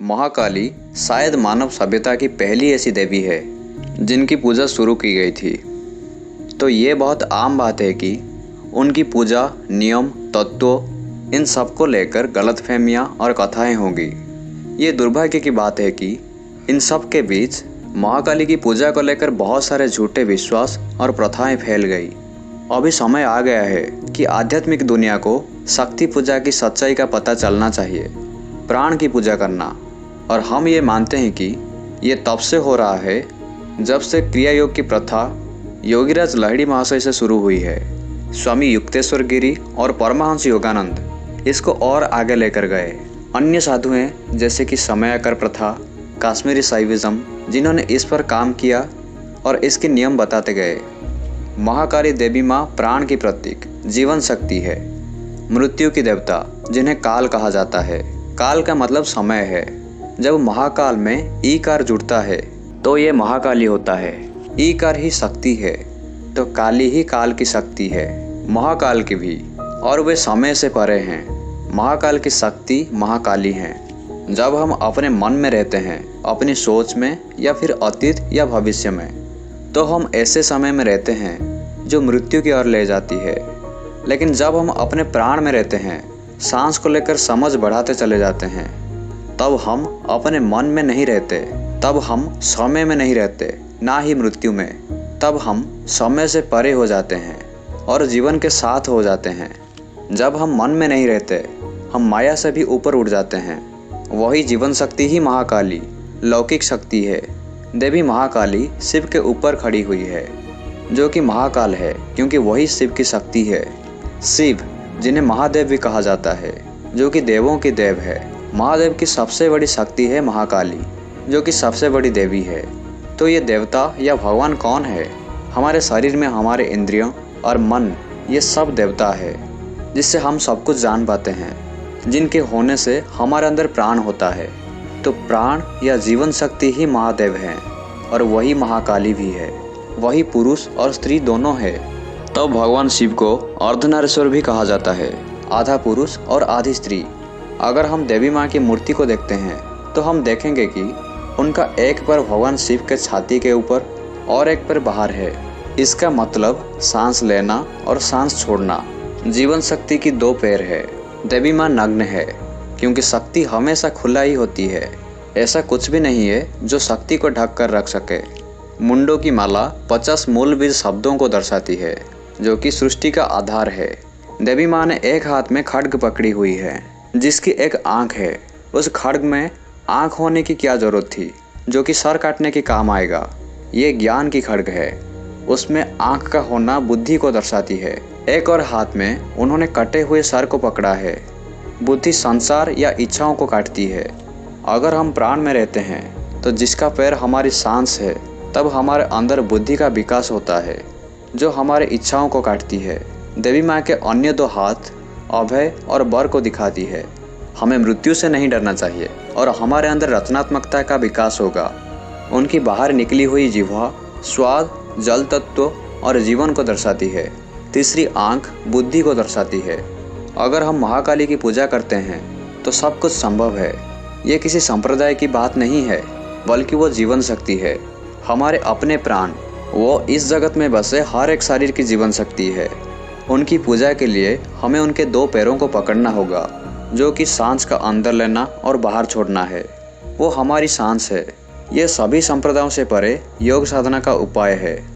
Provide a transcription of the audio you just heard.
महाकाली शायद मानव सभ्यता की पहली ऐसी देवी है जिनकी पूजा शुरू की गई थी। तो ये बहुत आम बात है कि उनकी पूजा, नियम, तत्वों इन सब को लेकर गलतफहमियां और कथाएं होंगी। ये दुर्भाग्य की बात है कि इन सब के बीच महाकाली की पूजा को लेकर बहुत सारे झूठे विश्वास और प्रथाएं फैल गई। अभी समय आ गया है कि आध्यात्मिक दुनिया को शक्ति पूजा की सच्चाई का पता चलना चाहिए, प्राण की पूजा करना। और हम ये मानते हैं कि ये तब से हो रहा है जब से क्रिया योग की प्रथा योगीराज लाहिड़ी महाशय से शुरू हुई है। स्वामी युक्तेश्वर गिरी और परमहंस योगानंद इसको और आगे लेकर गए। अन्य साधु हैं जैसे कि समयाकर प्रथा, कश्मीरी शैविज्म, जिन्होंने इस पर काम किया और इसके नियम बताते गए। महाकाली देवी माँ प्राण की प्रतीक, जीवन शक्ति है, मृत्यु की देवता जिन्हें काल कहा जाता है। काल का मतलब समय है। जब महाकाल में ईकार जुड़ता है तो ये महाकाली होता है। ईकार ही शक्ति है तो काली ही काल की शक्ति है, महाकाल की भी, और वे समय से परे हैं। महाकाल की शक्ति महाकाली हैं। जब हम अपने मन में रहते हैं, अपनी सोच में या फिर अतीत या भविष्य में, तो हम ऐसे समय में रहते हैं जो मृत्यु की ओर ले जाती है। लेकिन जब हम अपने प्राण में रहते हैं, सांस को लेकर समझ बढ़ाते चले जाते हैं, तब हम अपने मन में नहीं रहते, तब हम समय में नहीं रहते, ना ही मृत्यु में। तब हम समय से परे हो जाते हैं और जीवन के साथ हो जाते हैं। जब हम मन में नहीं रहते, हम माया से भी ऊपर उठ जाते हैं। वही जीवन शक्ति ही महाकाली लौकिक शक्ति है। देवी महाकाली शिव के ऊपर खड़ी हुई है, जो कि महाकाल है क्योंकि वही शिव की शक्ति है। शिव, जिन्हें महादेव भी कहा जाता है, जो कि देवों की देव है। महादेव की सबसे बड़ी शक्ति है महाकाली, जो कि सबसे बड़ी देवी है। तो ये देवता या भगवान कौन है? हमारे शरीर में हमारे इंद्रियों और मन, ये सब देवता है जिससे हम सब कुछ जान पाते हैं, जिनके होने से हमारे अंदर प्राण होता है। तो प्राण या जीवन शक्ति ही महादेव हैं और वही महाकाली भी है। वही पुरुष और स्त्री दोनों है। तो भगवान शिव को अर्धनारीश्वर भी कहा जाता है, आधा पुरुष और आधी स्त्री। अगर हम देवी माँ की मूर्ति को देखते हैं तो हम देखेंगे कि उनका एक पैर भगवान शिव के छाती के ऊपर और एक पैर बाहर है। इसका मतलब सांस लेना और सांस छोड़ना। जीवन शक्ति की दो पैर है। देवी माँ नग्न है क्योंकि शक्ति हमेशा खुला ही होती है। ऐसा कुछ भी नहीं है जो शक्ति को ढक कर रख सके। मुंडों की माला 50 मूल बीज शब्दों को दर्शाती है, जो कि सृष्टि का आधार है। देवी माँ ने एक हाथ में खड्ग पकड़ी हुई है जिसकी एक आंख है। उस खड्ग में आंख होने की क्या जरूरत थी, जो कि सर काटने के काम आएगा। ये ज्ञान की खड्ग है। उसमें आंख का होना बुद्धि को दर्शाती है। एक और हाथ में उन्होंने कटे हुए सर को पकड़ा है। बुद्धि संसार या इच्छाओं को काटती है। अगर हम प्राण में रहते हैं तो जिसका पैर हमारी सांस है, तब हमारे अंदर बुद्धि का विकास होता है जो हमारे इच्छाओं को काटती है। देवी माँ के अन्य दो हाथ अभय और वर को दिखाती है। हमें मृत्यु से नहीं डरना चाहिए और हमारे अंदर रचनात्मकता का विकास होगा। उनकी बाहर निकली हुई जिह्वा स्वाद, जल तत्व और जीवन को दर्शाती है। तीसरी आंख बुद्धि को दर्शाती है। अगर हम महाकाली की पूजा करते हैं तो सब कुछ संभव है। ये किसी संप्रदाय की बात नहीं है, बल्कि वो जीवन शक्ति है। हमारे अपने प्राण, वो इस जगत में बसे हर एक शरीर की जीवन शक्ति है। उनकी पूजा के लिए हमें उनके दो पैरों को पकड़ना होगा, जो कि सांस का अंदर लेना और बाहर छोड़ना है। वो हमारी सांस है। ये सभी संप्रदायों से परे योग साधना का उपाय है।